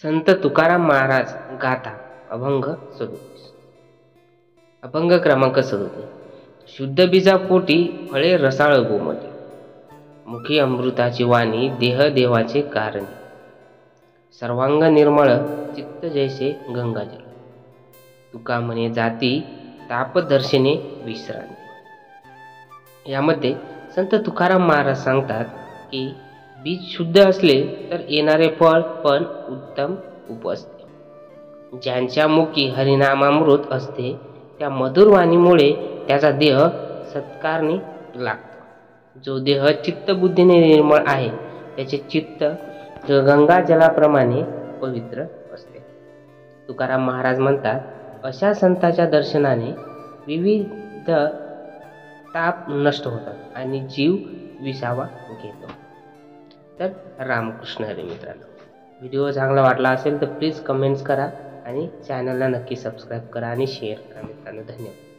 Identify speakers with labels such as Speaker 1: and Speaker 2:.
Speaker 1: संत तुकाराम महाराज गाथा अभंग 37. अभंग क्रमांक 37. शुद्ध बीजा पोटी फळे रसाळ गोमटी, मुखी अमृताची वाणी देह देवाचे कारणी. सर्वांग निर्मळ चित्त जैसे गंगाजल, तुका म्हणे जाती ताप दर्शने विश्रांती. यामध्ये संत तुकाराम महाराज सांगतात की बीज शुद्ध असले तर येणारे फळ पण उत्तम उपजते. ज्यांच्या मुखी हरिनामामृत असते त्या मधुर वाणीमुळे त्याचा देह सत्कारणी लागतो. जो देह चित्तबुद्धीने निर्मळ आहे त्याचे चित्त गंगा जलाप्रमाणे पवित्र असते. तुकाराम महाराज म्हणतात, अशा संतांच्या दर्शनाने विविध ताप नष्ट होतात आणि जीव विसावा घेतो. तर रामकृष्ण हरी मित्रांनो, व्हिडिओ चांगला वाटला असेल तर प्लीज कमेंट्स करा आणि चॅनलला नक्की सबस्क्राईब करा आणि शेअर करा मित्रांनो. धन्यवाद.